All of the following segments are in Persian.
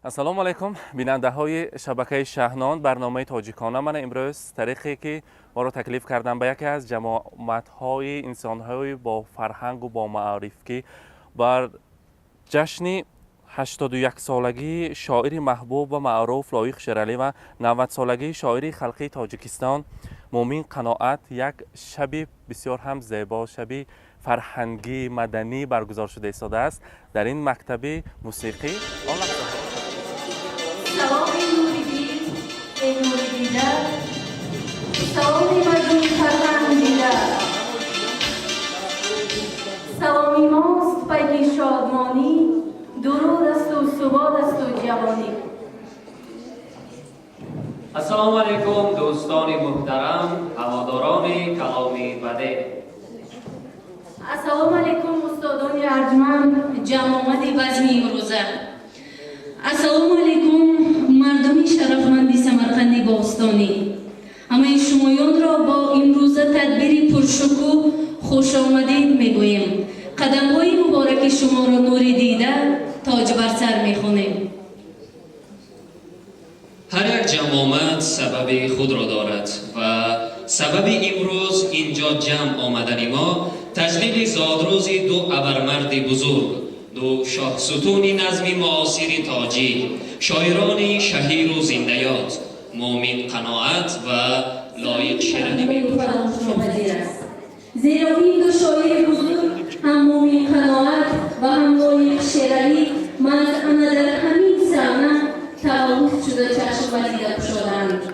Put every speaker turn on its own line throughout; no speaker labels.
السلام علیکم بیننده های شبکه شهنان. برنامه تاجیکانه من امروز طریقی که ما رو تکلیف کردم به یکی از جماعت های انسان های با فرهنگ و با معارف که بر جشن 81 سالگی شاعر محبوب و معروف لایق شیرالی و 90 سالگی شاعر خلقی تاجیکستان مومین قناعت یک شب بسیار هم زیبا، شب فرهنگی مدنی برگزار شده ایستاده است در این مکتب موسیقی.
سلام نوریدین، ای نوریدیده، سلامی مردم فرهنگیده، سلامی ماست پیک شادمانی، درود است و ثبات است و جوانی.
السلام علیکم دوستان محترم، هواداران کلام بده.
السلام علیکم استادان ارجمند، جماعت بزم امروزه. السلام علیکم مردم شرفمند سمرقند باستانی. همه شمایان را با امروزه تدبیر پرشکوه خوش آمدید میگوییم. قدم های مبارک شما را نوری دیده تاج بر سر میخوانیم.
هر یک جماعت سبب خود را دارد و سبب امروز اینجا جمع آمدن ما تجلیل زادروز دو ابرمرد بزرگ، دو شاه ستون نظم معاصر تاجیک، شاعران شهیر و زندیات مومین قناعت و لایق شیرالی
است. زیرا این دو شاعر بزرگ هم مومین قناعت و هم لایق شیرالی مزعمه در همین صحنه تولد شده چشم دیده گشادند.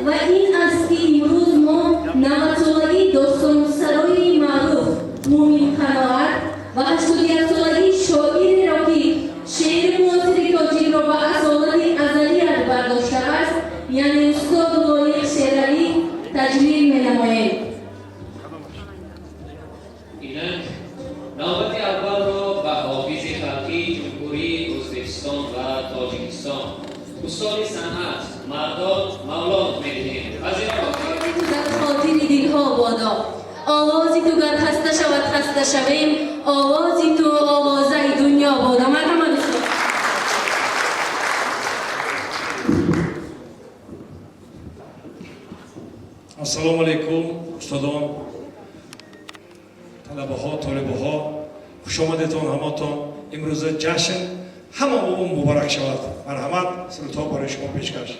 و این است که امروز ما 90 سالگی داستان سرای معروف مومین قناعت و 81 سالگی شاعری را که شعر معاصر تاجیک را به اصالت ازلی از برداشته است، یعنی استاد لایق شیرالی تجلیل می‌نماییم.
اینک نوبت اول را به حافظ خلقی جمهوری ازبکستان و تاجیکستان استاد صنعت مرداد مولاد می‌دهیم. از این
در خاطر دلها بادا، آوازی تو گر خسته شود خسته شویم، آوازی تو آوازه دنیا بادا. مرحمت استاد.
السلام علیکم استادان، طلبه ها، طالبه ها، خوش آمدید همتون. امروز جشن همه مبارک شود. مرحمت، سلطا برای شما پیشکش.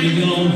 Nigam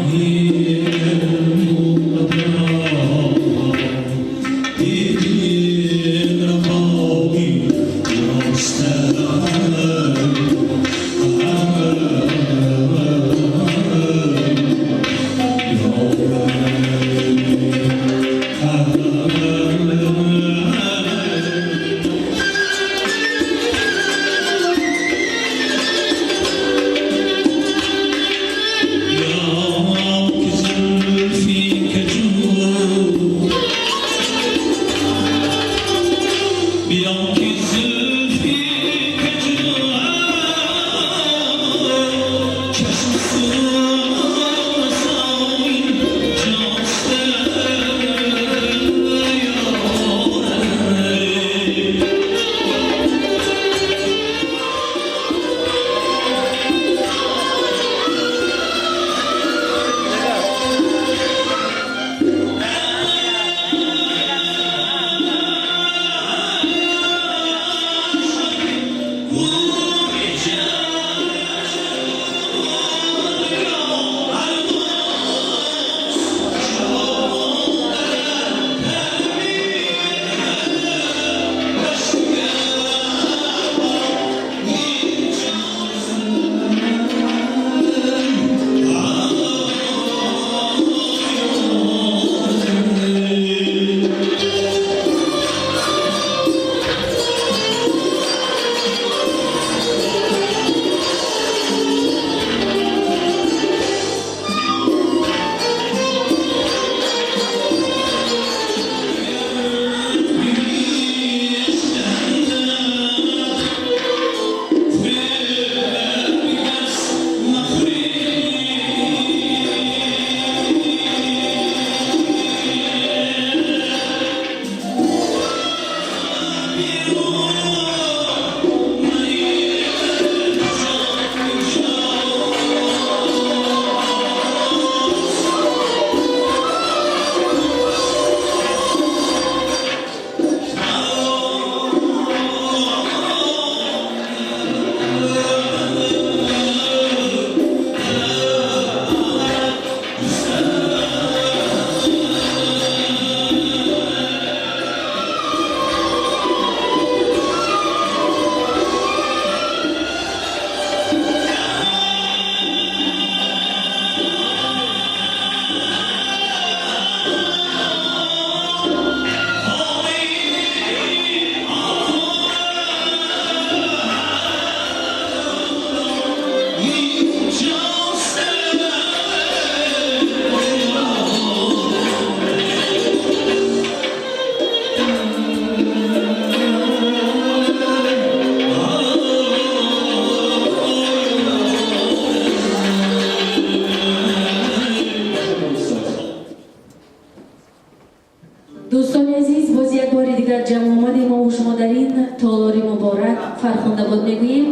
دوستان عزیز، باز یک بار دیگر جمع آمدیم ما و شما در این تالاری مبارک فرخنده باد میگوییم.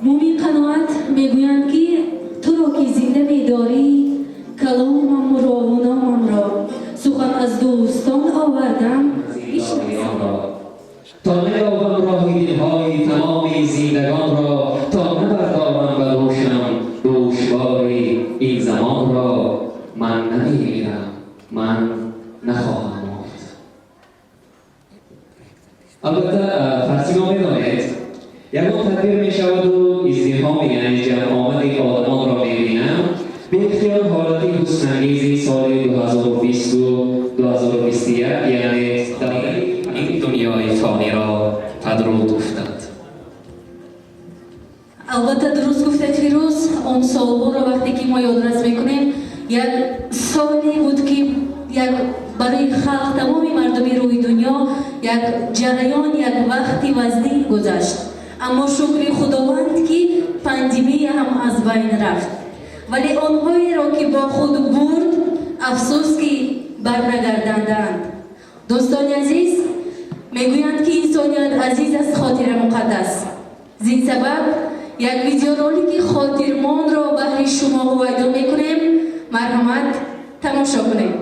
مومین قناعت میگویند که تو را که زنده میداری کلامم را و نامم را سخن از دوستان آوردم
تا نیابم راهی دلهای تمام زندگان را، تا نبردارم و روشنم دوشوار این زمان را. من نمیمیرم، من نخواهم مرد. البته فرسیما میدانید یکان تدبیر می شود و ازدحام یعنی جمع آمد آدمان را میبینم به اختیار حالتی حسن‌انگیزی سال 2020 و 2021 یعنی در این دنیای فانی را پدرود افتد.
البته درست گفتید فیروز، اون سالها را وقتی که ما یادرس میکنیم یک سالی بود که برای خلق تمامی مردمی روی دنیا یک جریان یک وقتی وزنی گذشت، اما شکر خداوند که پاندمی هم از بین رفت، ولی آنهایی را که با خود برد افسوس که برنگرداندند. دوستان عزیز، میگویند که انسانیت عزیز است، خاطر مقدس. زین سبب یک ویدیورولیک خاطرمان را برای شما هویدا میکنیم. مرحمت تماشا کنیم.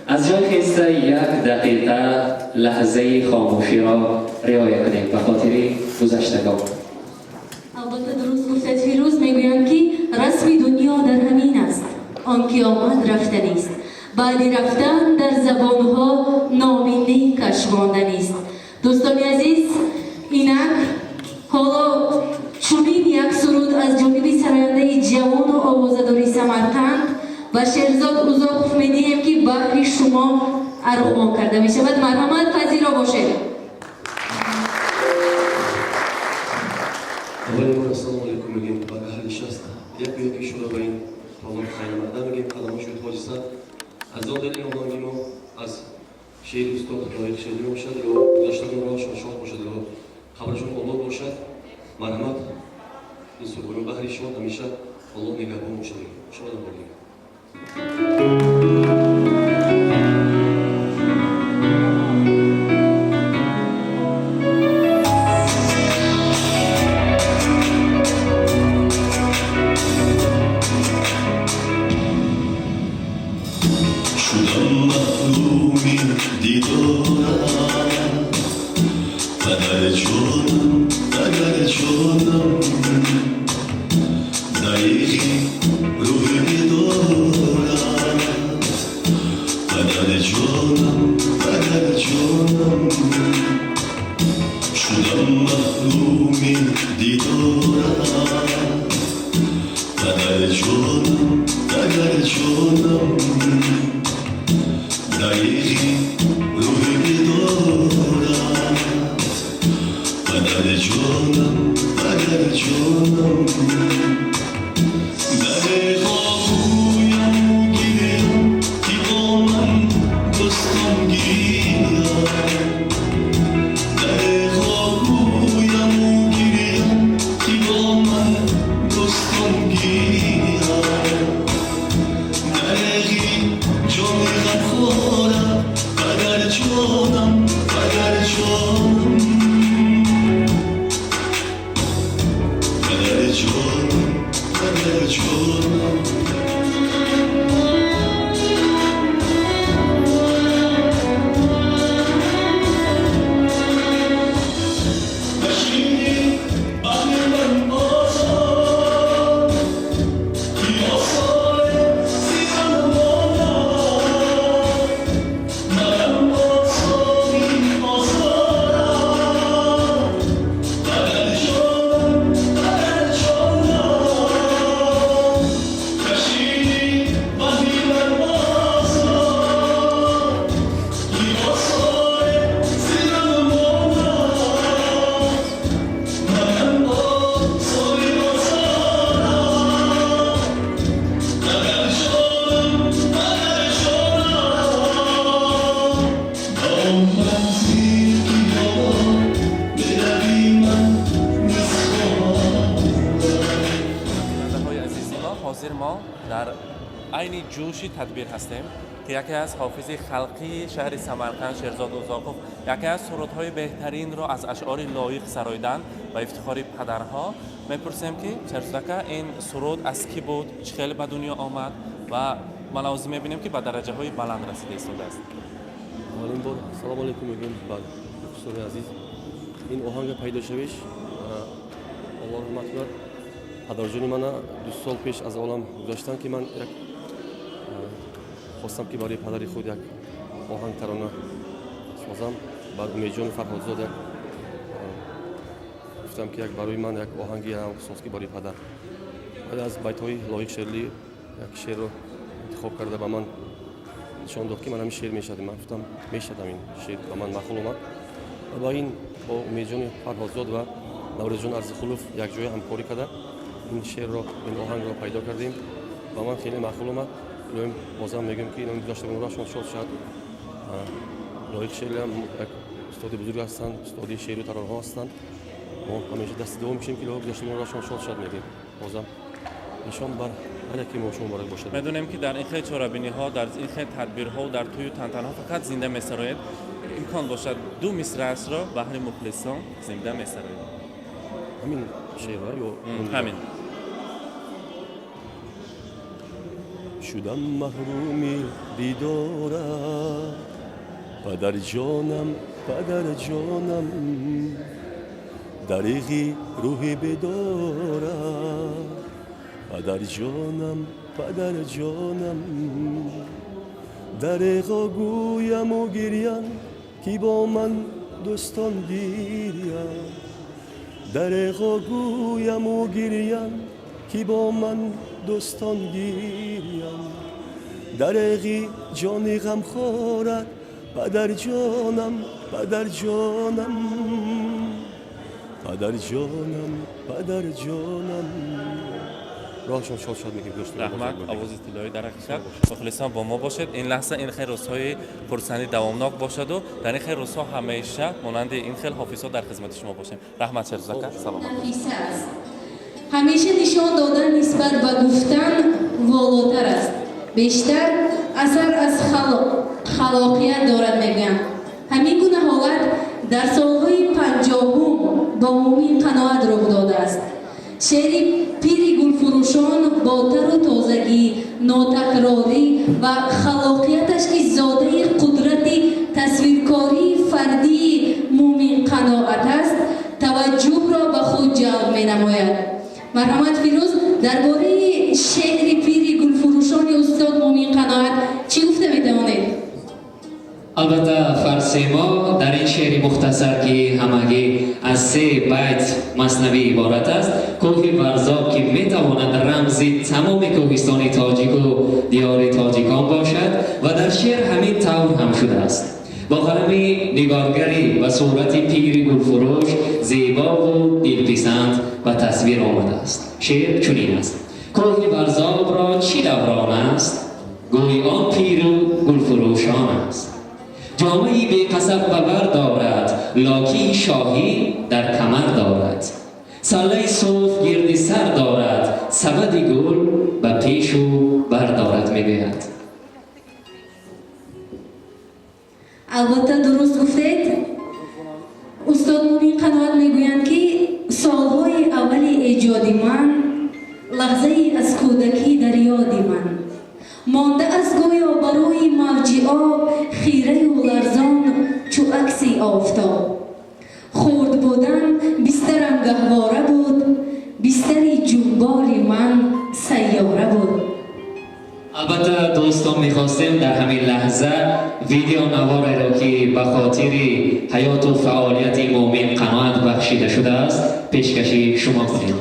از جای خسته یک دقیقه لحظه خاموشی را رعایت کنیم به خاطر گذشتگان.
البته درست گفتید فیروز، میگویند که رسم دنیا در همین است، آنکه آمد رفتن است، بعد رفتن در زبانها نامینه کشواندن است. دوستان عزیز، اینک حالا چنین یک و شهرزاد اوزاقوف می‌دهیم که بحری شما ارغوان کرده می شود. مرحمت پذیرا باشه.
اولی ما السلام علیکم میگیم به اهل شست یک بیاتی شده با این تمام خیلی مردم میگیم قدم شد حاجسه از دل این آهنگی ما از شعر استاد لایق شعری باشد یا گذشته ما شاد باشد یا خبرشون آماد باشد مرحمت این سرگوی بحری شاد همیشه الله نگهبان باشد شما باشید.
جوشی تدبیر هستیم که یکی از حافظ خلقی شهر سمرقند شهرزاد اوزاقوف یکی از سرودهای بهترین را از اشعار لایق سراییدن و افتخار پدرها میپرسیم که شهرزاد این سرود از کی بود، چه خیلی به دنیا آمد و ملازم میبینیم که به درجه های بلند رسیده ایستاده است.
اولین بار سلام علیکم میگیم بله دوستان عزیز این آهنگ پیدا شویش الله رحمت کنه پدرجان من 2 سال پیش از عالم گذشتن که من یک خواستم که برای پدر خود یک آهنگ ترانه سازم بعد امیدجان فرهادزاد یک گفتم که یک برای من یک آهنگی ساز که برای پدر بعد از بیت‌های لایق شعری یک شعر رو انتخاب کرده به من نشان داد که من همین شعر میشد من گفتم میشد این شعر به من مخول اومد و با این با امیدجان فرهادزاد و نورزجان ارزخلوف یک جای همکاری کرده این شعر رو این آهنگ رو پیدا کردیم و من خیلی مخول اومد بازم میگم که این گذشته عمرشون شاد شد لایق شعری هم یک استاد بزرگ هستند استاد شعر و ترانه ها هستند ما همیشه دست دوم میشیم که گذشته عمرشون شاد شد میگیم بازم نشان بر هر یکی ما شما مبارک باشد.
میدونیم که در این خیلی چهاربینی ها در این خیلی تدبیرها و در توی تنتنه ها فقط زنده میسراید امکان باشد 2 مصرع را بهر مخلصان زنده میسراید
همین شعر یا
همین
شدم محرومی دیدارت پدر جانم دریغی روحی بدارت پدر جانم دریغا گویم و گریم کی با من دوستان گیریم دریغا گویم و گریم کی با من دوستان گیریم درقی جانی غم خورد پدر جانم پدر جانم پدر جانم پدر جانم راهشون شاد شاد میگیم دوست
رحمت آواز طلایی در حقیقت مخلصان با ما باشد. این لحظه این خیر روزهای خرسندی دوامناک باشد و در این خیر روزها همیشه مانند این خیل حافظا در خدمت شما باشیم. رحمت شرزکر سلام.
نفیسه است. همیشه نشان دادن نسبت به گفتن والاتر است. بیشتر اثر از خلاقیت دارد میگویند. همین گونه حالت در سالهای 50 با عمومی قناعت رخ داده است. شعر پیری گلفروشان با تر و تازگی، ناتکراری و خلاقیتش که زاده قدرت تصویرکاری فردی مومن قناعت است، توجه را به خود جلب می نماید. مرحمت فیروز درباره شعر پیری گلفروشان استاد مومن قناعت چی گفته می توانید؟
البته فارسی ما در این شعر مختصر که همگی از 3 بیت مثنوی عبارت است، کوه ورزاب که میتواند رمزی تمام کوهستان تاجیک و دیار تاجیکان باشد و در شعر همین طور هم شده است. با قلم نگارگری و صورت پیر گلفروش زیبا و دلپسند و تصویر آمده است. شعر چنین است: کوه ورزاب را چی دوران است؟ گوی آن پیر و گلفروشان است. جامعی به قصب ببر دارد، لاکی شاهی در کمر دارد. سله صوف گرد سر دارد، سبد گل به پیش و بردارد میگوید.
البته درست گفتید. استاد مومن قناعت میگویند که سالهای اول ایجاد من لحظه از کودکی در یاد من مانده از گویا برای موج آب، خیره و لرزان چو عکس آفتاب. خرد بودن بسترم گهواره بود، بستری جنبار من سیاره بود.
البته دوستان میخواستیم در همین لحظه ویدیو نواری را که به خاطر حیات و فعالیت مومن قناعت بخشیده شده است پیشکشی شما کنیم.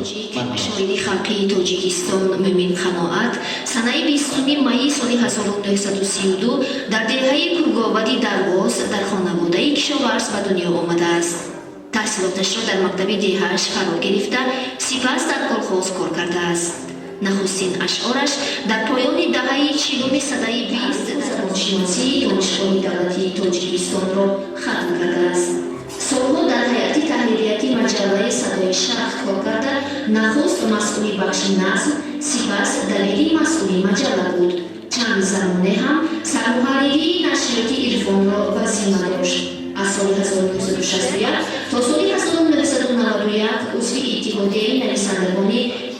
شاعری خلقی تاجیکستان مومن قناعت سنه 20 می سال 1932 در دهه پرگاودی درواز در خانواده کشاورز به دنیا آمده است. تحصیلاتش را در مکتب دهه‌اش فرا گرفته، سپس در کلخوز کار کرده است. نخستین اشعارش در پایان دهه 40 سده 20 زبانشناسی دانشگاه دولتی تاجیکستان را ختم کرده است. سالها در هیئت تحریریتی مجله صدای شرق کار کرده، نخست مسئول بخش نظم، سپس دبیر مسئول مجله بود. چند زمانه هم سرمحرری نشریات عرفان را وظیفه داشت. از سال 1961 تا سال 1991 عضو اتحادیه نویسندگان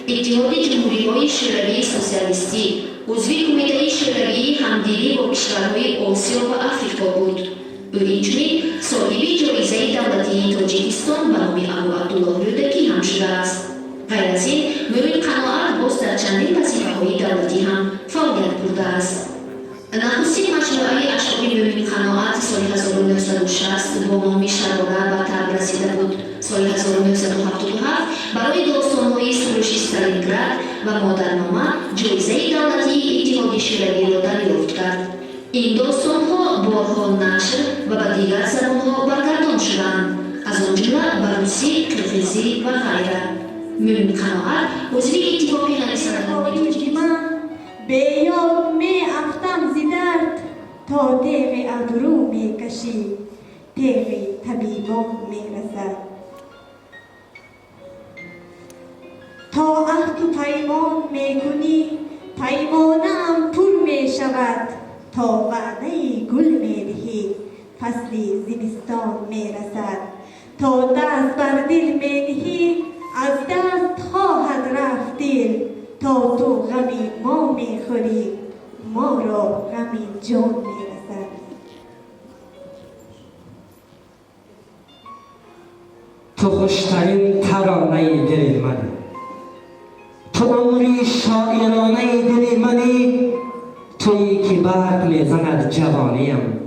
اتحاد جمهوری‌های شوروی سوسیالیستی، عضو کمیته شوروی همدلی با کشورهای آسیا و آفریقا بود. او اینچنین صاحب جایزه دولتی تاجیکستان به نام ابو عبدالله رودکی هم شده است. غیر از این مومن قناعت باز در چندین وظیفه‌های دولتی هم فعالیت برده است. نخستین مجموعه اشعار مومن قناعت سال 1960 با نام شراره به طبع رسیده بود. سال 1977 برای داستان‌های سروش استالینگراد و مادرنامه جایزه دولتی اتحاد شوروی را دریافت کرد. این داستان‌ها بارها نشر و به دیگر زبان‌ها برگردان شدند، از آن جمله به روسی، قرقیزی و غیره. مومن قناعت عضو اتفاق نویسندگان
به یاد می افتم ز درد تا تیغ ابرو می کشی، تیغ طبیبان می رسد. تا عهد و پیمان می کنی پیمانه‌ام پر می شود، تا وعده گل می دهی فصل زمستان می رسد. تا دست بر دل می نهی از دست خواهد رفت دل، تا تو غمی ما می خوری ما را غمی جان می رسد.
تو خوشترین ترانه دل منی، تو عمری شاعرانه دل منی، تویی که برق می زند جوانیم،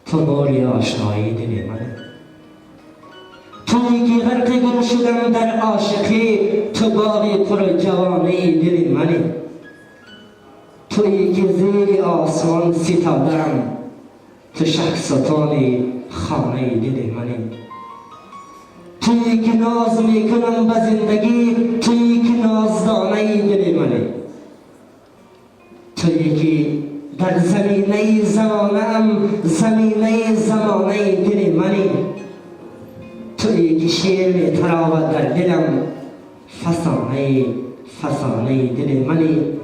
تو نوری آشنایی دل منی. تویی که غرق گل شدم در عاشقی، تو باغ پر جوانی دل منی. تویی که زیر آسمان ستاده‌ام، تو شهرستان خانه دل منی. تویی که ناز میکنم به زندگی، تویی که نازدانه دل منی. تویی که در زمینه زمانه‌ام، زمینه زمانه دل منی. تویی که شعر می‌تراود در دلم، فسانه فسانه دل منی.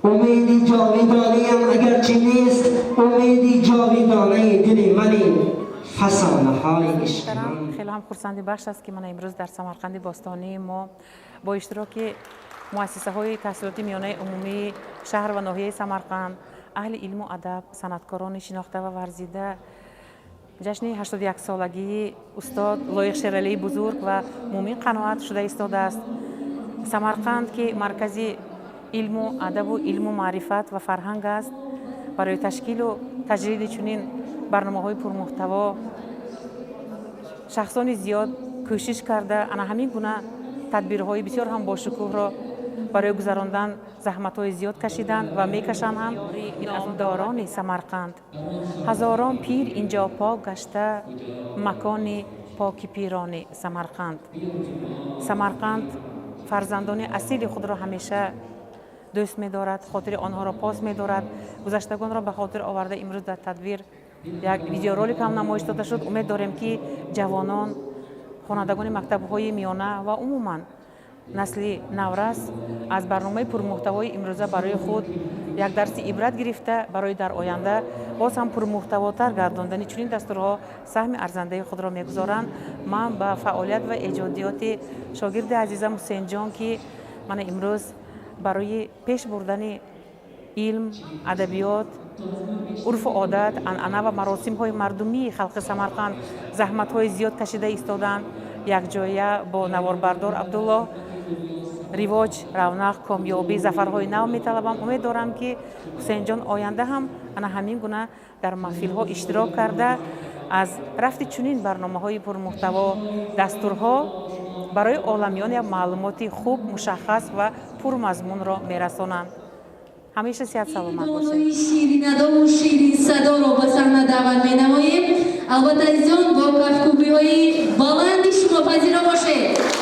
امیدی جاودانه‌ام اگرچه نیست، امیدی جاودانه دل منی. فسانه های عشق من.
خیلی هم خرسندی بخش است که من امروز در سمرقند باستانی ما با اشتراک مؤسسه های تحصیلاتی میانه عمومی شهر و ناحیه سمرقند، اهل علم و ادب، صنعتکاران شناخته و ورزیده جشن 81 سالگی استاد لایق شیرعلی بزرگ و مومن قناعت شده ایستاده است. سمرقند که مرکزی علم و ادب و علم و معرفت و فرهنگ است، برای تشکیل و تجرید چنین برنامه‌های پرمحتوا شخصان زیاد کوشش کرده، انا همین گونه تدبیرهای بسیار هم با شکوه را برای گذراندن زحمت‌های زیاد کشیدند و میکشند هم. نامداران سمرقند هزاران پیر اینجا پاک گشته، مکان پاک پیران سمرقند. سمرقند فرزندان اصیل خود را همیشه دوست می‌دارد، خاطر آنها را پاس می‌دارد. گذشتگان را به خاطر آورده امروز در تدبیر یک ویدیو رولیک هم نمایش داده شد. امید داریم که جوانان، خوانندگان مکتب‌های میانه و عموماً نسل نورس از برنامه پرمحتوای امروزه برای خود یک درس عبرت گرفته، برای در آینده باز هم پرمحتواتر گرداندن چنین دستورها سهم ارزنده خود را می‌گذارند. من با فعالیت و ایجادیات شاگرد عزیزم حسین جان که من امروز برای پیش بردن علم، ادبیات، عرف و عادت، عنعنه و مراسم های مردمی خلق سمرقند زحمت های زیاد کشیده ایستادند. یک جایه با نواربردار عبدالله رواج، رونق، کامیابی، ظفرهای نو می‌طلبم. امید دارم که حسین جان آینده هم انا همین گونه در محفل ها اشتراک کرده از رفت چنین برنامه‌های پرمحتوا، دستورها برای عالمیان یک معلومات خوب، مشخص و پرمضمون را میرسانند. همیشه صحت سلامت باشید.
شیرین ادا و شیرین صدا را به صحنه دعوت می‌نماییم. البته عزیزان با کفکوبی‌های بلند شما پذیرا باشید.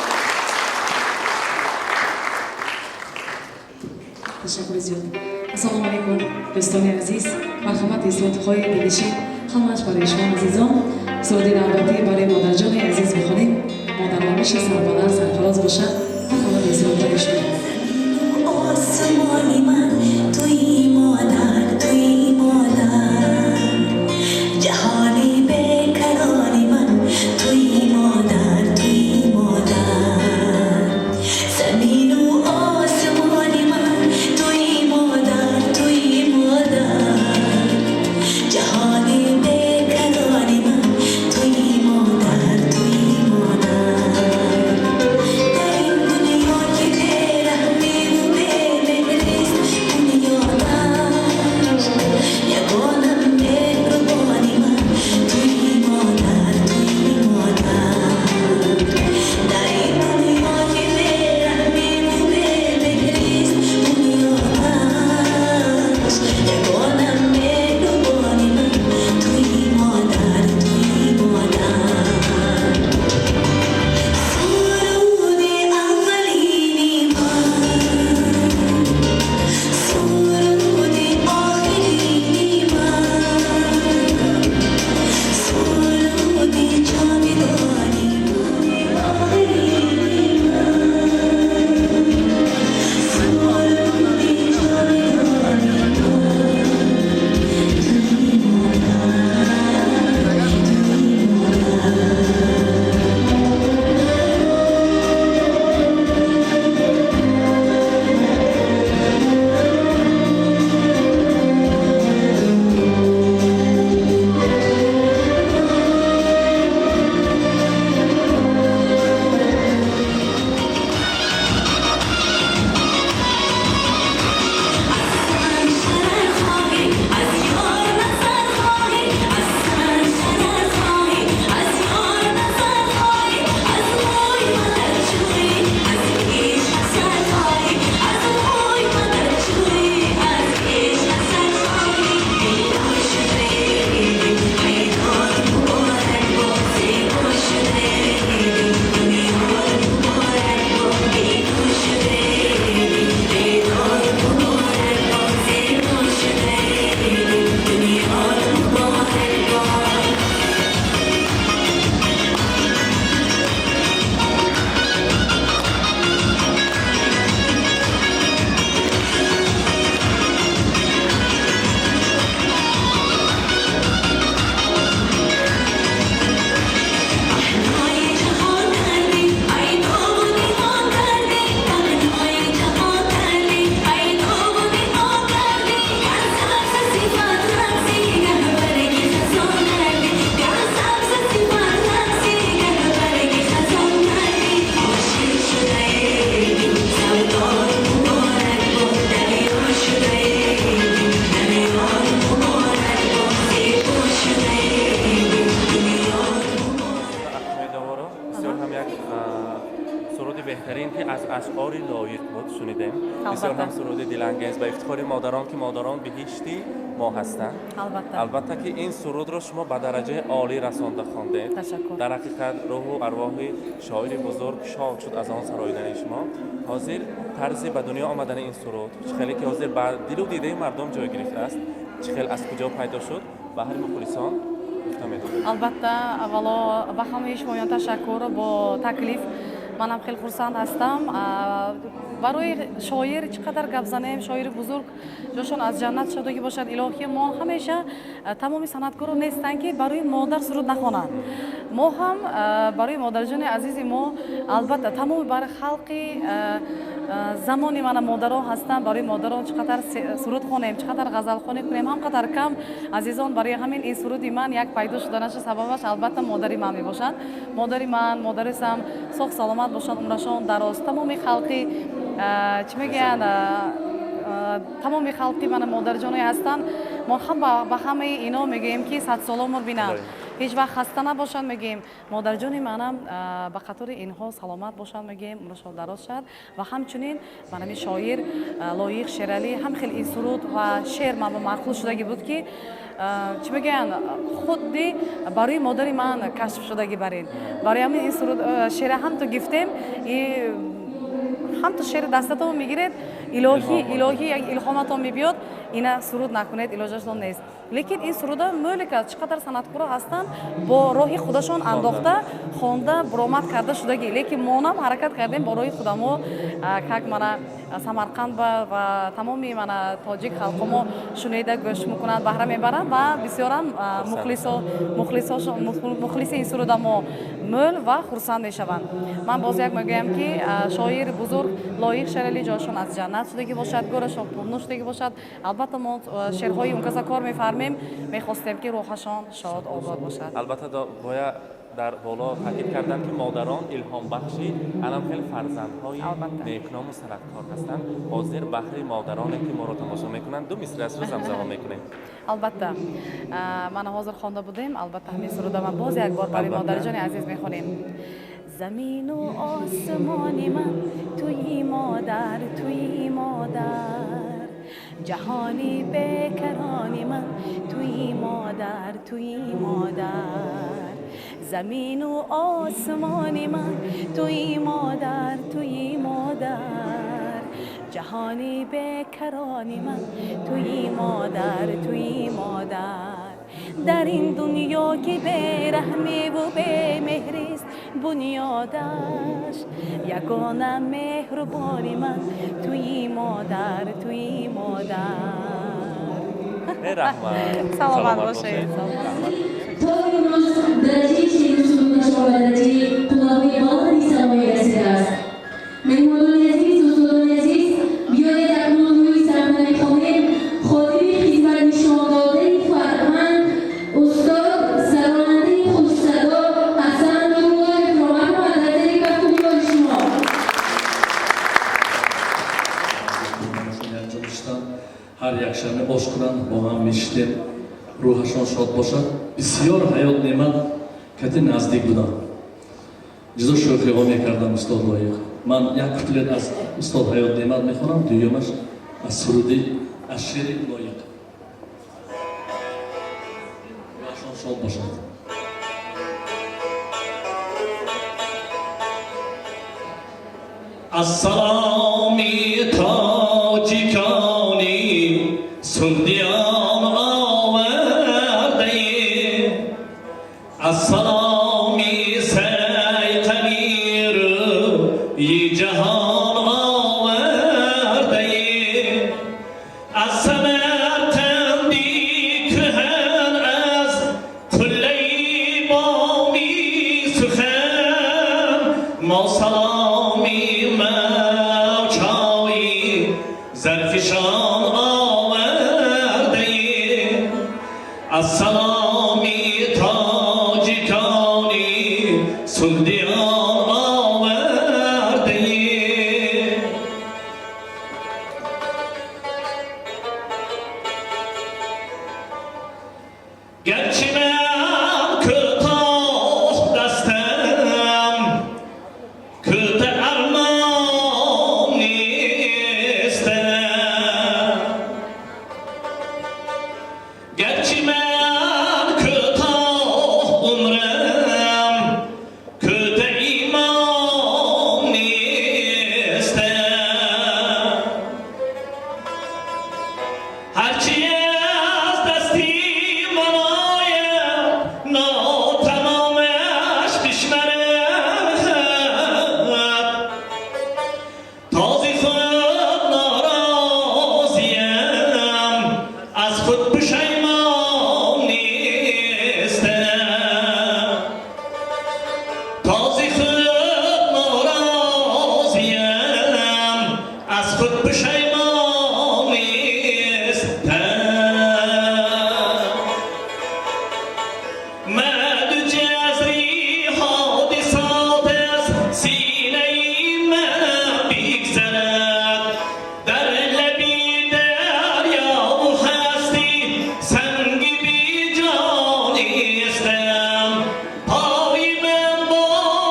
تشکر زیاد. السلام علیکم دوستان عزیز. مرحمت اصلاح‌های دلنشین همش برای شما عزیزان. سرود نوبتی برای مادرجان عزیز بخونیم. مادر همیشه سربلند سرفراز باشد. مرحمت اصلاح‌های شما.
آسمانی من توی مادر، توی مادر، جهانی بیکرانی من توی مادر، توی مادر، زمین و آسمانی من توی مادر، توی مادر، جهانی بیکرانی من توی مادر، توی مادر. در این دنیا که رحمی و بهمهریست
بهترین که از اشعار لایق بود شنیدیم. بسیار هم سرود دلانگیز و افتخار مادران که مادران بهشتی ما هستند. البته که این سرود رو شما به درجه عالی رسانده خواندید.
تشکر.
در حقیقت روح و ارواح شاعر بزرگ شاد شد از آن سراییدن شما. حاضر طرز به دنیا آمدن این سرود خیلی که حاضر به دل و دیده مردم جای گرفته است. خیلی از کجا پیدا شد؟ به هر مخلصان
البته اولا به همه شما تشکر با تکلیف. منم خیلی خرسند هستم. برای شاعر چقدر گپ زنیم، شاعر بزرگ جاشون از جنت شدگی باشد الهی. ما همیشه تمام صنعتکارا نیستن که برای مادر سرود نخوانند. ما هم برای مادر جان عزیز ما البته تمام برای خلق زمانی من مادران هستن. برای مادران چقدر سرود خوانیم، چقدر غزل خوانی کنیم، همقدر کم عزیزان. برای همین این سرودی من یک پیدا شدنش سببش البته مادری من می باشد. مادری من، مادرسم ساخت سلامت باشند، عمرشان دراز. تمام خلقی چی میگن، تمام خلقی من مادر جانی هستند. ما هم به همه اینا میگیم که 100 سال عمر بینن، هیچ وقت خسته نباشند. میگیم مادر جانی منم به خاطر اینها سلامت باشند، میگیم عمرشان دراز شد. و همچنین من شاعر لایق شیرالی هم خیلی این سرود و شعر من به معقول شدگی بود که چی میگن خودی برای مادری من کشف شدگی برین. برای همین این سرود شعر هم تو گفتیم، هم تو شعر دستتون میگیرید الهی یک الهامتون میبیاد، اینا سرود نکنید علاجشون نیست. لیکن این سرودا ملکه چقدر صنعتکارا هستن با روح خودشون انداخته خوانده برآمد کرده شدگی. لیکن ما هم حرکت کردیم با روح خودمو که من سمرقند و تمامی من تاجیک خلقمو شنیده گوش میکنند، بهره میبرند و بسیار هم مخلص این سرودا ما مل و خرسند میشوند. من باز یک میگم که شاعر بزرگ لایق شیرالی جاشون از جنت شدگی باشد، گورشون پرنو شدگی باشد. البته ما شعرهای اون کسا کار میفرمیم، میخواستیم که روحشان شاد آباد باشد.
البته باید در بالا تاکید کردن که مادران الهام بخشی الان خیلی فرزندهای نیکنام و صنعتکار هستند. حاضر بهره مادرانی که ما رو تماشا میکنند دو مصرع از رو زمزمه میکنیم.
البته من حاضر خوانده بودیم. البته همین سرود من باز یک بار برای مادر جان عزیز میخونیم. زمین و آسمانی من توی مادر، توی مادر، جهانی بیکرانی من توی مادر، توی مادر، زمین و آسمانی من توی مادر، توی مادر، جهانی بیکرانی من توی مادر، توی مادر. در این دنیا که بیرحمی و بی مهریست بنیادش، یگانه مهربانی من توی مادر، توی مادر.
سلامت
باشید.
تا امروز درجه چنین سرود شما به درجه قلابی بالایی سرمایه رسیده است. مهمانان عزیز، دوستان عزیز، بیایید اکنون روی صحنه می‌خواهیم خادم خدمت نشان داده فرهنگ استاد سراننده خوش‌صدا حسن رو اکرامت و مدرسه گفتگوی با شما.
هر یک شنبه باش کنند با هم میشتیم، روحشان شاد باشد. بسیار حیات نعمت کتی نزدیک بودند. جزو شوخی ها میکردم استاد لایق. من یک کتلت از استاد حیات نعمت میخوانم، دویمش از سرودی از شعر لایق. روحشان شاد باشد. السلامی تاجیکانی سندیان آورده، السلامی سیطنی روی جهان آورده، از سمرقندی کهن از کلی بامی سخن، ما سلامی موچایی زرفشان آورده، السلامی تاجیکانی سندیان آورده. گرچه من کوتاه دستم، کوته ارمان
خود پشیمان نیستم مد جزری حادثات از سینه من بگذرد در لبی دریا و هستی سنگ بی جان نیستم پای من با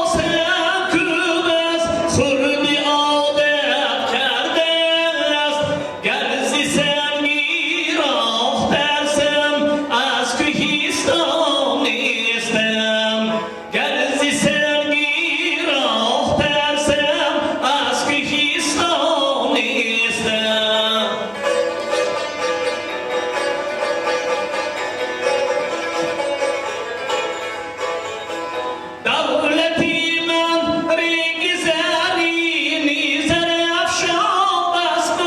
سکوت است خردی عادت کرده است گرزی سنگی راه ترسم از کوهستان نیستم گرزی سنگی راه ترسم از کوهستان نیستم دولتی من رنگ زرینی زر افشان است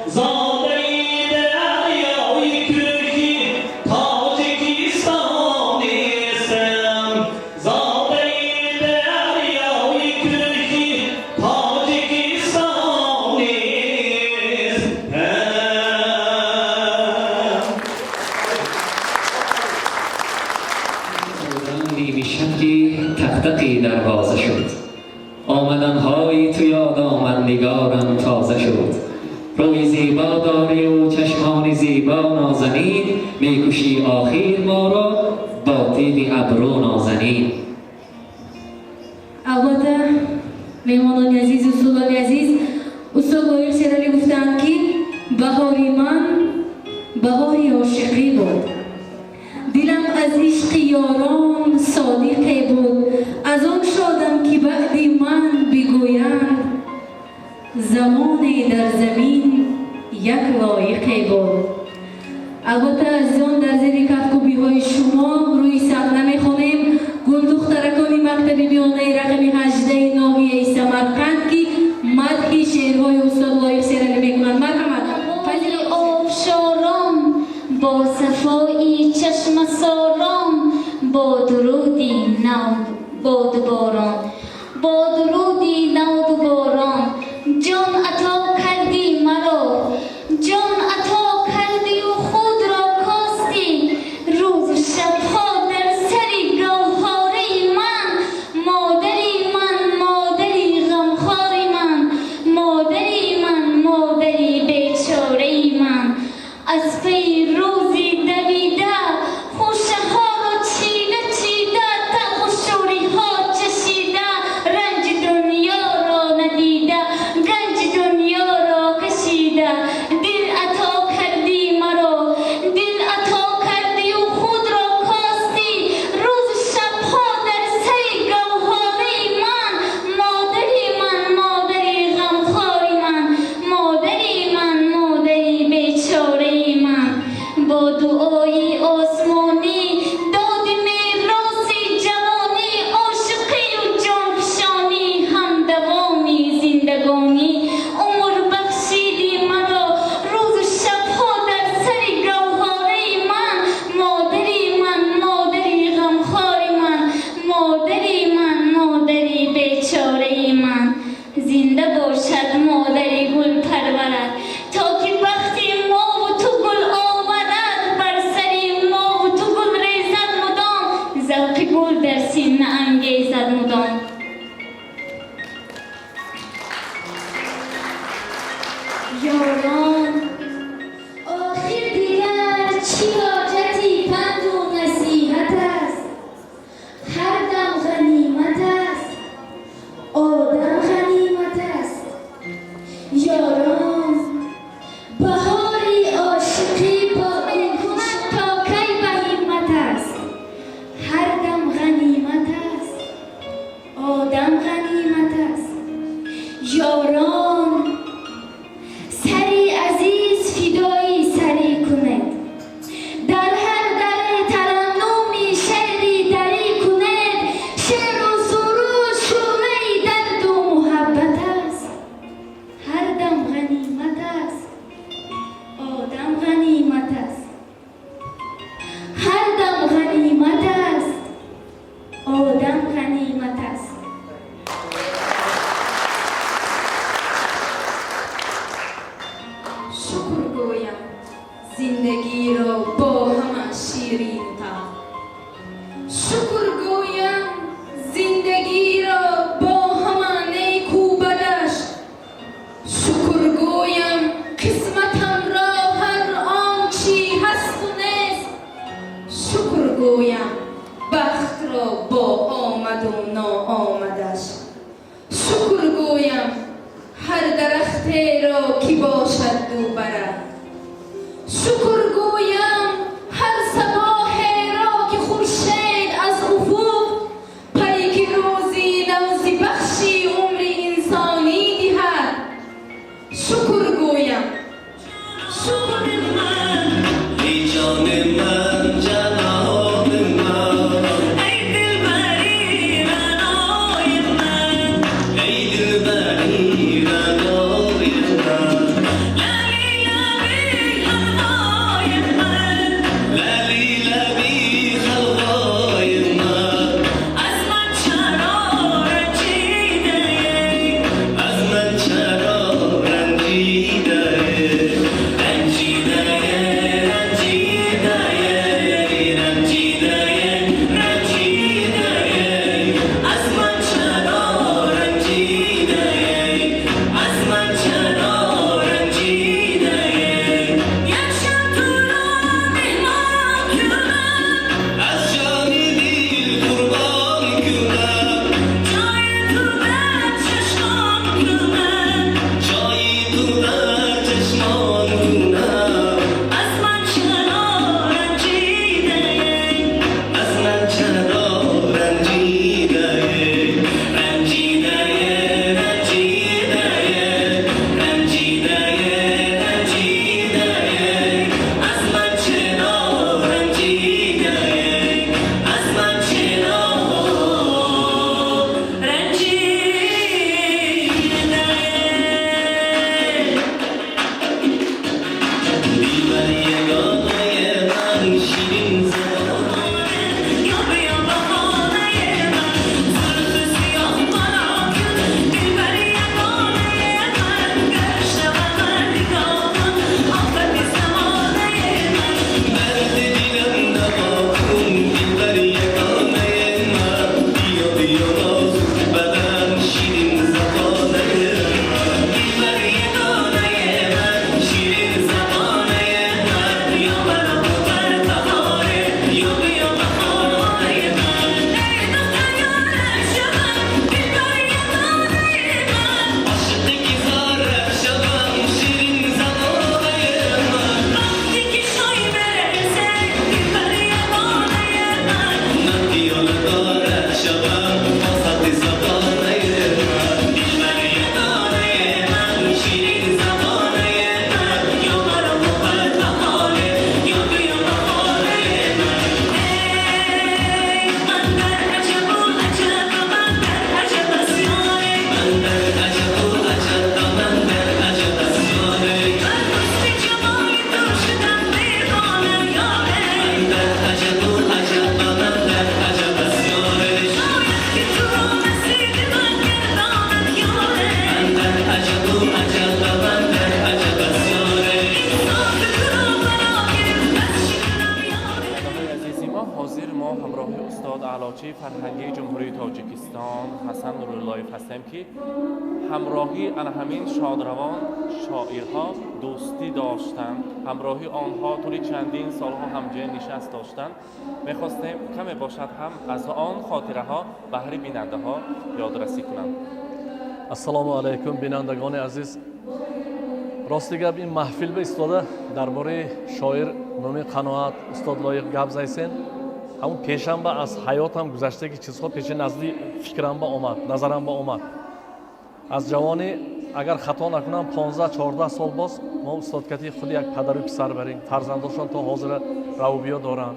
زاده دریای کرکی تاجیکستان نیستم زاده دریای کرکی تاجیکستان نیستم نیمی شبی تختقی دروازه شد آمدنهای تو یاد آمد نگارم تازه شد روی زیبا داری و چشمان زیبا نازنین میکشی آخر ما را با تیغ ابرو نازنین
البته مهمانان عزیز و دوستان عزیز استاد لایق شعرعلی گفتند که بهاری من بهاری عاشقی بود دلم از عشق یاران صادقی بود از آن شادم که بعد من بگویند زمانی در زمین یک لایقی بود البته عزیزان در زیر کفکوبی های شما روی صحنه میخوانیم گل دخترکان مکتب میانه رقم 18 ناحیه سمرقند که مدح شعرهای استاد لایق شعرعلی میکنند مرحمت
آبشاران با صفایی چشم ساران با درودی نود باران با درودی نود باران جان عطا کردی مرا جان عطا کردی و خود را کاستی روز و شبها در سری گوهاری من مادری من مادری غمخواری من مادری من مادری بیچاره من از پی روزی دویده خوشه ها رو چیده چیده تلخ و شوری ها چشیده رنج دنیا را ندیده گنج دنیا را کشیده دل عطا کردی مرا دل عطا کردی و خود را کاستی روز و شبها در سری گوهری من مادری غمخواری من مادری مادری بیچاره من با دعای آسمانی داد میراثی جوانی عاشقی و جانفشانی هم دوامی زندگانی عمر بخشیدی مرا روز و شبها در سری گوهری من مادری غمخواری من مادری بیچاره من زنده باشد مادری گل پرورد تا که وقتی ما و تو گل آورد بر سری ما و تو گل ریزد مدام ذوق گل در سینه انگیزد مدام یاران آخر دیگر چی حاجتی پند و نصیحت است هر دم غنیمت است آدم غنیمت است یاران بهاری عاشقی با میکنند تا کی بهیمت است هر دم غنیمت است آدم غنیمت است یاران سری عزیز فدایی سری کنید در هر در ترنمی شعری دری کنید شعر و سرود شعله درد و محبت است هر دم غنیمت است آدم غنیمت است هر دم غنیمت است آدم غنیمت است
را با آمد و ناآمدش. شکر گویم هر درختی را که باشد دو برد. شکر گویم هر صباحی را که خورشید از افق پیک روزی نوزی بخشی عمر انسانی دهد. شکر گویم شکر من ای جان من جناب من ای دلبری رنای من ای دلبری رنای من للی لبی حلوای من للی لبی حلوای من از من چرا رنجیده از من چرا رنجیده
فرهنگی جمهوری تاجیکستان حسن نوراللهیف هستم که همراهی همین شادروان شاعرها دوستی داشتند. همراهی آنها طول چندین سالها همجای نشست داشتند. میخواستیم کمی باشد هم از آن خاطره ها بهر بیننده ها یادرسی کنم.
السلام علیکم بینندگان عزیز. راستی گپ این محفل به ایستاده درباره شاعر نامی قناعت استاد لایق گپ زایسین. همون پیشنبه از حیاتم گذشته که چیزها پیش نزدی فکرم با آمد، نظرم با آمد. از جوانی اگر خطا نکنم 15-14 سال باز ما استادکتی خود یک پدر و پسر بریم، فرزنداشان تا حاضر روبیا دارند.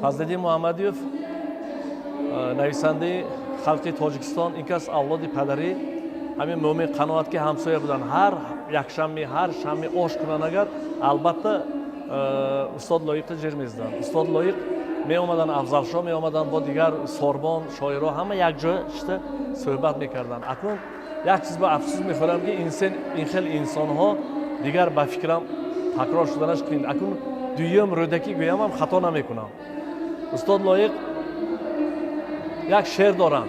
فضلالدین محمدیوف نویسنده خلق تاجیکستان، این کس اولاد پدری همین مومن قناعت که همسایه بودن. هر یک شنبه هر شنبه آش کنن اگر البته استاد لایق جر میزدن. استاد لایق می اومدن افضلشاه می اومدن با دیگر سوربان شاعرها همه یک جای شده صحبت میکردن. اکنون یک چیز با افسوس میخورم که این خیلی انسان ها دیگر با فکرم تکرار شدنش کند. اکنون دویم رودکی گویم هم خطا نمیکنم. استاد لایق یک شعر دارن: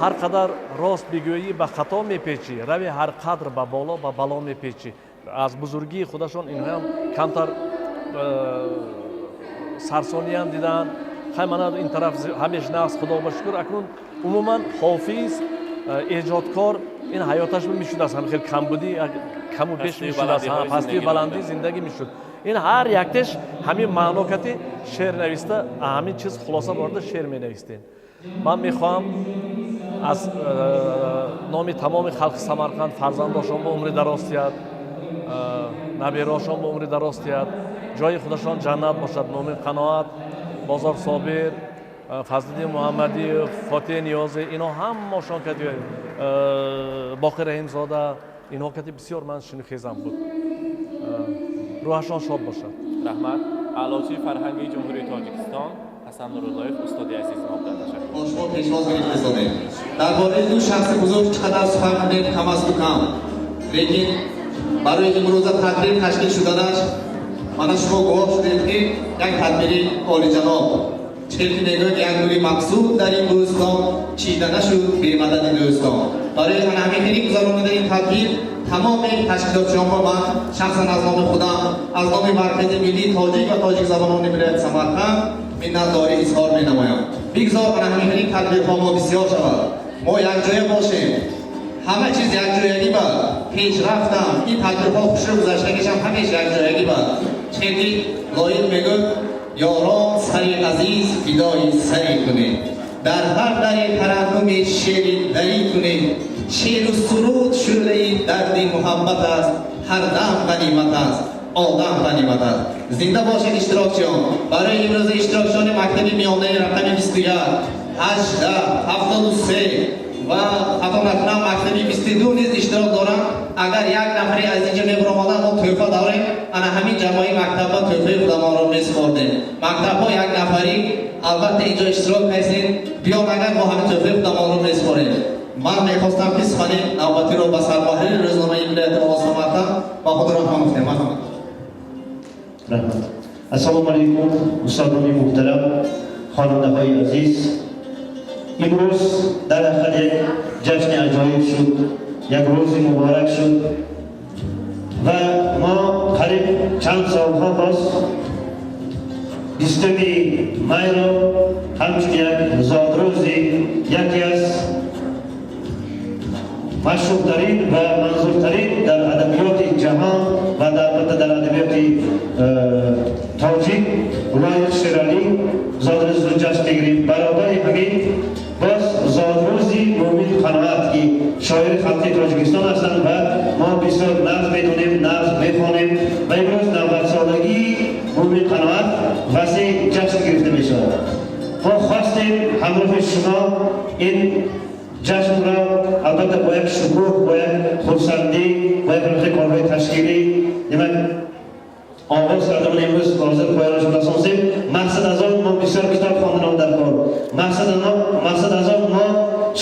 هر قدر راست بگویی به خطا میپیچی، روی هر قدر به بالا به بلا میپیچی. از بزرگی خودشون اینها هم کمتر سرسانی هم دیدن мана ин тараф ҳамеш нағз худо ба шукр акнун умуман ҳофиз эҷодкор ин ҳаёташ мешуд аст хеле камбудӣ каму беш мешуд аст пастии баландӣ зиндагӣ мешуд ин ҳар яктеш ҳамин маъно кати шеър нависта ҳамин чиз хулоса борда шеър менавистем ман мехоҳам аз номи тамоми халқи Самарқанд фарзандошон бо умри дароз тиҳад набираҳошон бо умри дароз тиҳад ҷои худашон ҷаннат бошад номи қаноат бозор собир фазлиддин муҳаммадиев фотеҳ ниёзе инҳо ҳамаашон кати боқир раҳимзода инҳо кати бисёр ман шинохезам буд рӯҳашон шод бошад
раҳмат аълочи фарҳанги ҷумҳурии тоҷикистон ҳасан нуруллоев устоди азизи мо бидан ташаккур
шумо пешвоз мефистоем дар бораи ду шахси бузург чӣ қадар сухан кунем кам асту кам лекин барои имрӯза тақрир ташкил шуданаш мана шумо гувоҳ шудед ки як тадбири олиҷаноб чел ки мегӯяд як нури мақсуд дар ин бӯстон чида нашуд бемадади дӯстон барои ҳамихирӣ гузарондани тадбир тамоми ташкилотчиёнро ман шахсан аз номи худам аз номи маркази миллии тоҷик ва тоҷикзабонони вилояти Самарқанд миннатдорӣ изҳор менамоям бигзор ҳамихирӣ тадбирҳо мо бисёр шавад мо якҷоя бошем ҳама чиз якҷоягӣ бад пешрафтам ин тадбирҳо хушрӯ гузаштагишам ҳамеш якҷоягӣ бад чен ки лоиқ мегӯд ёрон сари азиз фидои сари кунед дар ҳар даре тараннуми шеъри дарӣ кунед шеъру суруд шӯълаи дарди муҳаббат аст ҳар дам ғанимат аст одам ғанимат аст зинда бошед иштирокчиён барои имрӯза иштирокчиёни мактаби миёнаи рақами 21 18 73 ва ҳатто накунам мактаби 22 низ иштирок доранд агар як нафаре аз инҷа мебаромаданд мо тӯҳфа дорем ана ҳамин ҷамоаи мактабба тӯҳфаи худамонро месупордем мактабҳо як нафарӣ албатта инҷо иштирок ҳастед биён агар мо ҳамин тӯҳфаи худамонро месупорем ман мехостам ки сухани навбатиро ба сармуҳаррири рӯзномаи вилояти Овоз Самарқанд ба худ раҳон гуфтем марҳамат
раҳмат ассалому алайкум устодони муҳтарам хонандаҳои азиз имрӯз дар ҳақиқат як ҷашни аҷоиб шуд як рӯзи муборак шуд ва мо қариб чанд солҳо боз 20 майро ҳамчун як зодрӯзи яке аз машҳуртарин ва манзуртарин дар адабиёти ҷаҳон ва албатта дар адабиёти тоҷик лоиқ шералӣ зодрӯзро ҷашн мегирем баробари ҳамин боз зодрӯзи мӯмин қаноат ки шоири халқи тоҷикистон ҳастанд ва мо бисёр нағз медонем нағз мехонем ва имрӯз навбатсолагии мӯмин қаноат васеъ ҷашн гирифта мешавад мо хостем ҳамроҳи шумо ин ҷашнро албатта бо як шукуҳ бо як хурсандӣ бо як равихи корҳои ташкилӣ демак оғоз кардамон имрӯз ҳозир поёнашро расонсем мақсад аз он мо бисёр китоб хонданам дар кор мақсад аз он мо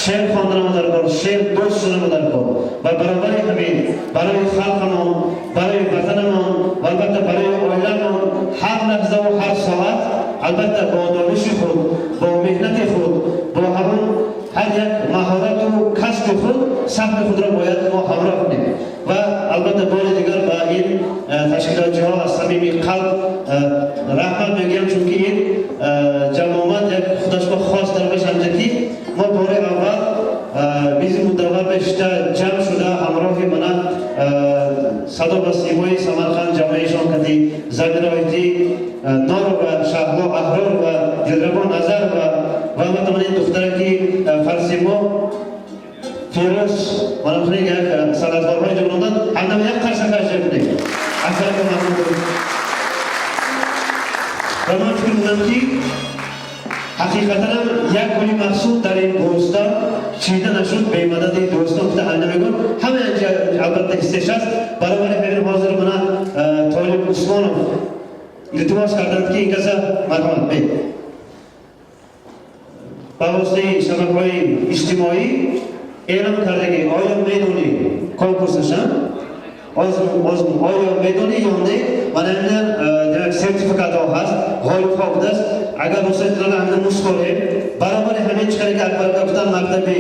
шеър хонданам дар кор шеър дӯст шудам дар кор ва баробари ҳамин барои халқамон барои ватанамон ва албатта барои оиламон ҳар лаҳзаву ҳар соат албатта бо дониши худ бо меҳнати худ бо ҳамон ҳар як маҳорату касби худ саҳми худро бояд мо ҳамроҳ кунем ва албатта бори дигар ба ин ташкилотчиҳо аз самими қалб раҳмат мегӯям чунки ин ҷамоат як худашро хос дар бешамҷа ки мо бори аввал бизи мудаввар бештар ҷамъ шуда ҳамроҳи мана садо ба симои Самарқанд ҷамъаишон кади замироити нору ва шаҳло аҳрор ва дилрабо назар ва албатта мана ин духтара ки фарсимо фирӯз мана хунек як санъаткорҳои ҷавондан ҳамдам як қарсакаш ҷабдем асарако мамнун буд ва ман фикр мекунам ки ҳақиқатан як гули мақсуд дар ин бӯстон чида нашуд бемадади дӯстон гуфта ҳам намегӯям ҳама янҷа албатта ҳистеш аст баробари ҳамин ҳозир мана Толиб Усмонов илтимос карданд ки ин каса марҳамат бе ба воситаи шабакаҳои иҷтимоӣ эълон карда ки оё медонӣ конкурсашам оё медонӣ ё не мана ин сертификатҳо ҳаст ғолибҳо будааст агар рӯсои ҳамин мускоре баробари ҳамин чиқаре ки акбар гуфтан мактаби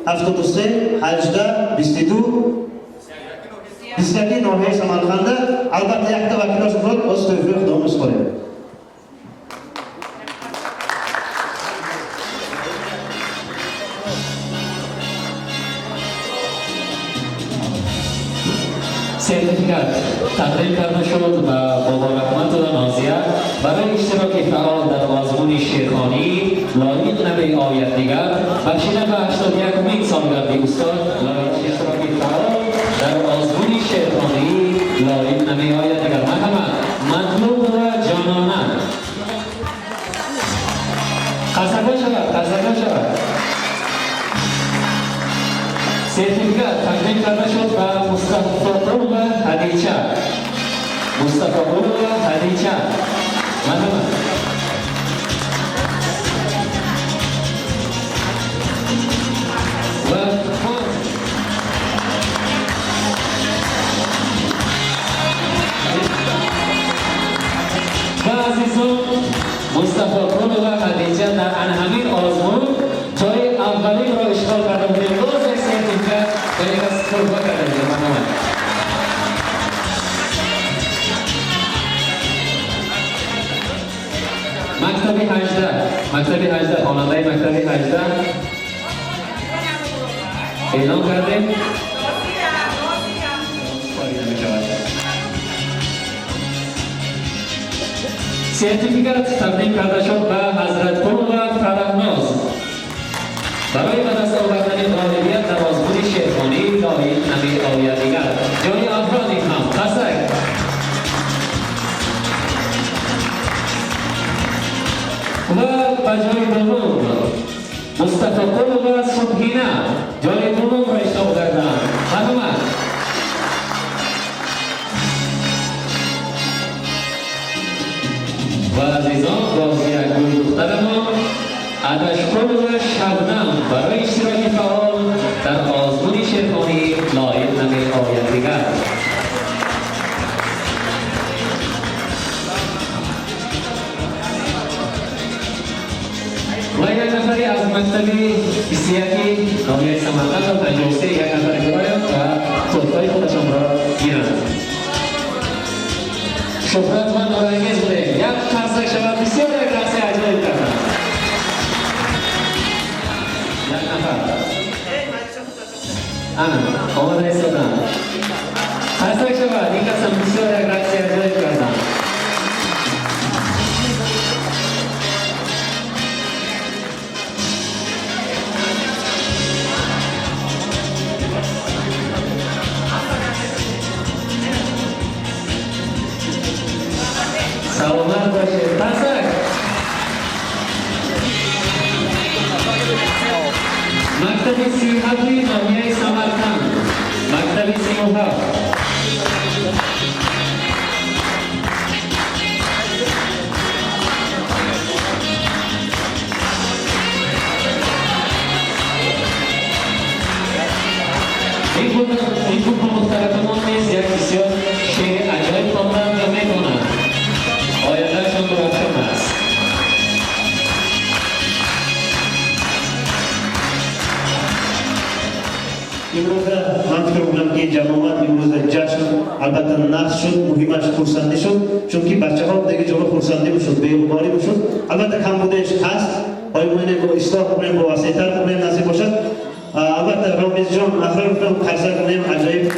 73 18 22 21 ноҳияи Самарқанда албатта якта вакилош буд боз тӯҳфаи худо мускорем
شرکت تقدیم کرده شد به بابا رحمت و نازیه برای اشتراک فعال در آزمون شیرخوانی لایق نمی آید دیگر بخشیده به 81مین سالگرد استاد لایق اشتراک فعال در آزمون شیرخوانی لایق نمی آید دیگر مرحمت مطلوب و جانانه قصبه شود سرتیفیکات تقدیم کرده شد به مصطفی و هدیچه مرحبا و عزیزان مصطفی و هدیچه در همین آزمون جای اولی را اشغال کرده بودیم روز سرتیفیکات و یک از صحبت کرده بودیم مرحبا مکتب 18 خواننده مکتب 18 اعلام کردیم سرتیفیکات تقدیم کرده شد به حضرت قل و فرهناز برای به دست آوردن غالبیت در آزمون شیرخوانی لایق نمی آید دیگر جای افرادی هم قصد و به جای دوم مصطفی قل و صبحینه جای دوم را اشتراک کردند مرحبا و عزیزان باز یک گل دختر ما ادشکل و شبنم برای اشتراک فعال در آزمون شیرخوانی لایق نمی آید دیگر و یک نفری از مکتب 21 ناحیه سمرقند و 53 یک نفر می‌آید و تحفه‌های خودشان را گیرند شهرت و نورانگیز بوده یک ترسک شود بسیار یک رقص عجایب کردن یک نفر آماده ایستادن ترسک شود این قسم بسیار یک رقص عجایب کردن سلامت باشید ترسک مکتب 37 ناحیه سمرقند مکتب 37 این گروه مختلفمان نیز یک بسیار شعر عجایب خواندند و میکنند آیندهشان درخشان است
امروز من فکر می‌کنم که جماعت امروز جشن البته نقص شد مهمش خرسندی شد چون که بچه‌ها دیگه جلو خرسندی میشد بی‌غباری میشد البته کم بودش هست آیمونه با اصلاح کنیم با وسیع‌تر کنیم نصیب باشد البته رامیز جان آخر گفتم قرضه کنیم عجایب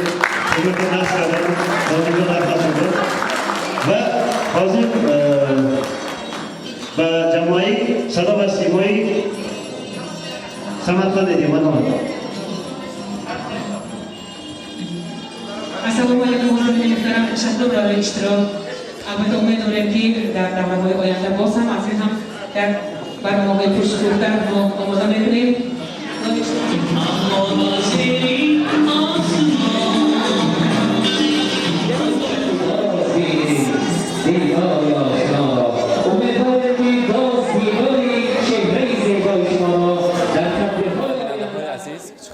امروز نقص کردن رامیز جان نقص شد و حاضر و جمعی صدا و سیمایی سمرقند دیمان
السلام علیکم حضرت محترم تشکر برای اشتراک البته امید داریم که در دوره‌های آینده باز هم از این هم در برنامه‌های پرسخورتر ما آماده می‌کنیم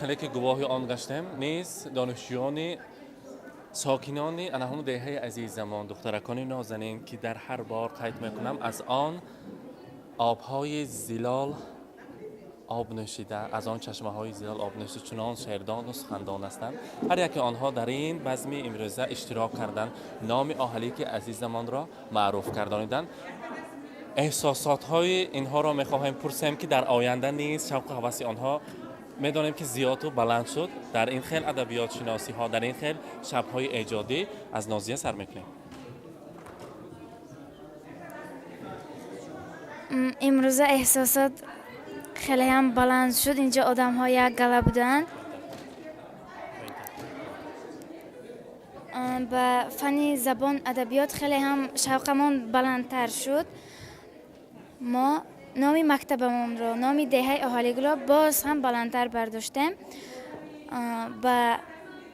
خیلی که گواهی آن گشتم نیز دانشجویان ساکنان انهان دهه عزیز زمان دخترکان نازنین که در هر بار قید میکنم از آن آبهای زلال آب نوشیده از آن چشمه های زلال آب نوشیده چنان شیردان و سخندان هستند هر یک آنها در این بزم امروزه اشتراک کردند نام آهلی که عزیز زمان را معروف کردانیدند احساسات های اینها را میخواهیم پرسیم که در آینده نیز شوق و هوس آنها میدانیم که زیاد و بلند شد. در این خیل ادبیات شناسی ها، در این خیل شب‌های ایجادی از نازیه سر میکنیم.
امروز احساسات خیلی هم بلند شد. اینجا آدم ها یک گله بودن. به فن زبان ادبیات خیلی هم شوقمون بلندتر شد. ما نام مکتبمون رو، نام دهه اهالیگل را باز هم بلندتر برداشتیم. به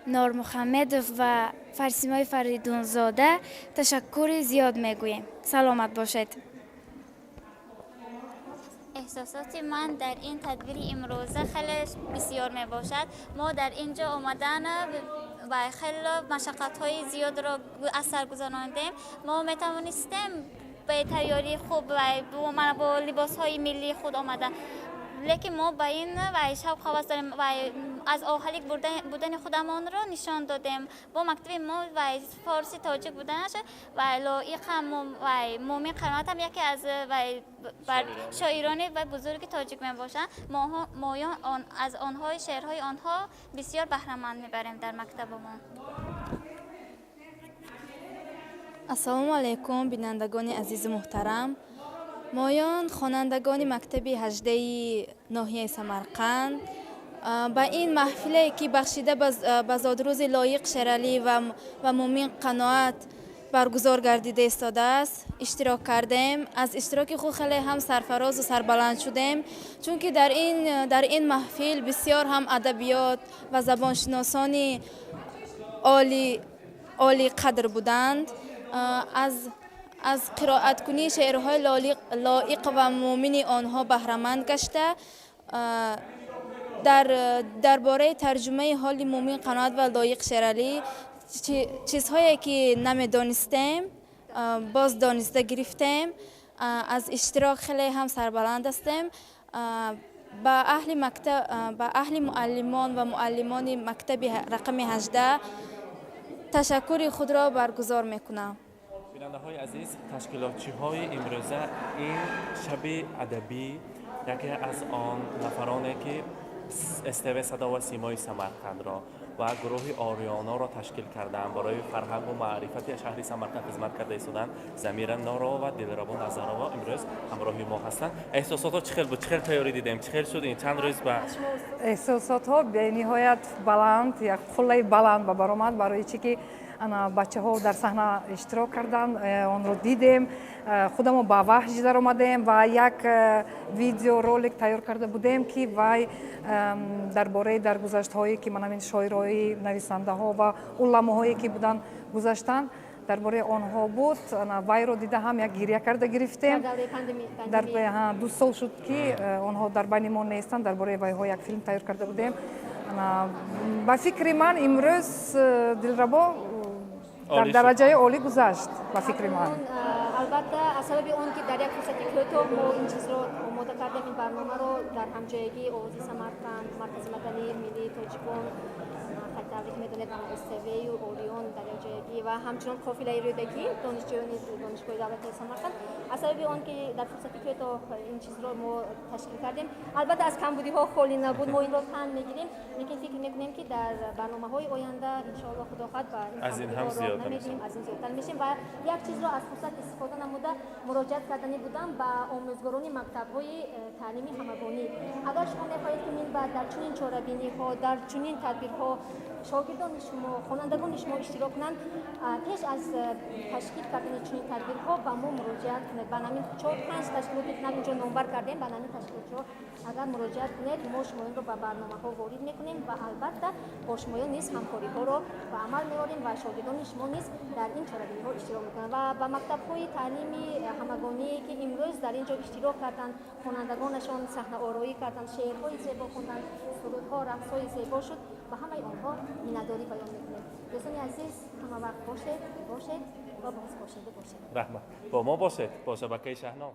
نور محمدوف و فرسیمای فریدون زاده تشکر زیاد میگوییم. سلامت باشید.
احساسات من در این تدبیر امروزه خیلی بسیار می باشد. ما در اینجا آمدن و خیلی مشقت‌های زیاد را از سر گذراندیم. ما می توانستیم به تیاری خوب و با لباس‌های ملی خود آمدن، لیکن ما به این شوق هوس داریم و از اهالی بودن خودمان را نشان دادیم. با مکتب ما و فارسی تاجیک بودنش و لایق و مومن قناعت هم یکی از شاعران و بزرگ تاجیک می باشند. ما از آنها شعرهای آنها بسیار بهره‌مند میبریم در مکتبمان.
السلام علیکم بینندگان عزیز محترم. مایان خوانندگان مکتب 18 ناحیه سمرقند با این محفلی که بخشیده به زادروز لایق شیرالی و مومن قناعت برگزار گردیده ایستاده است اشتراک کردیم. از اشتراک خود خیلی هم سرفراز و سربلند شدیم، چون که در این محفل بسیار هم ادبیات و زبانشناسان عالی قدر بودند. از قرائت کنی شعرهای لایق و مومن آنها بهره‌مند گشته. درباره ترجمه حال مومن قناعت و لایق شیرالی چیزهایی که نمیدانستیم باز دانسته گرفتیم. از اشتراک خیلی هم سربلند هستیم. با اهل معلمان و معلمان مکتب رقم 18 تشکر خود را برگزار میکنم.
بیننده های عزیز، تشکیلاتچی های امروزه این شب ادبی یکی از آن نفرانی که استو صدا و سیمای سمرقند را و گروه آریانا را تشکیل کردند برای فرهنگ و معرفت شهر سمرقند خدمت کرده ایستادند. ضمیر ناروا و دلربا نظروا امروز همراهی ما هستند. احساسات چه خیل بود؟ چه خیل تیاری دیدیم؟ چه خیل شد این چند روز بعد؟
احساسات ها به نهایت بلند، یک خلی بلند برآمد برای چی که بچه ها در صحنه اشتراک کردند. آن رو دیدیم، خودمو با وحش در آمدیم و یک ویدیو رولک تیار کرده بودیم که وای درباره درگذشت هایی که من شاعرای نویسنده ها و علما هایی که بودن گذاشتن درباره آنها بود. وای رو دیده هم یک گریه کرده گرفتیم. در 2 سال شد که آنها در بین ما نیستند. درباره وای ها یک فیلم تیار کرده بودیم. با فکر من امروز دلربا در درجه عالی گذشت با فکر من.
البته از سبب اون که در یک فرصت کوتاه ما این چیز رو آماده کردیم، این برنامه رو در همجایگی آوازی سمرقند، مرکز مدنی ملی تاجیکان، تبریک میدونید استوی و اوریون در جایگی و همچنان قافله رودکی دانشجویان دانشگاه دولتی سمرقند. از سبب اون که در فرصت کوتاه این چیز رو ما تشکیل کردیم. البته از کمبودی ها خالی نبود، ما این رو پند میگیریم، لیکن فکر میکنیم که در برنامه های آینده ان شاء الله خدا خواهد
از این هم زیادتر
میشیم. و یک چیز رو از فرصت استفاده نموده مراجعت کردنی بودم به آموزگاران مکتب های تعلیمی همگانی. اگر شما میخواهید که من بعد در چنین چاره‌بینی ها، در چنین تدبیرها شاگردان شما، خوانندگان شما اشتراک کنند، پیش از تشکیل کردن چنین تدبیرها به ما مراجعت کنید. به نامین 4-5 تشکیلاتی که اینجا نامبر کردیم، به نامین تشکیلات‌ها اگر مراجعت کنید ما شمایان رو به برنامه‌ها وارد میکنیم و البته با شمایان نیز همکاری‌ها رو به عمل میاریم و شاگردان شما نیز در این چاره‌بینی‌ها اشتراک میکنند. و به مکتب‌های تعلیمی همگانی که امروز در اینجا اشتراک کردند، خوانندگانشان صحنه آرایی کردند، شعرهای زیبا خواندند، سرودها، رقص‌های زیبا شد و همه آنها مینداری بیان میکنیم. دوستان عزیز، همه وقت باشید و باز باشید.
رحمت با ما باشید با شبکه شهنام.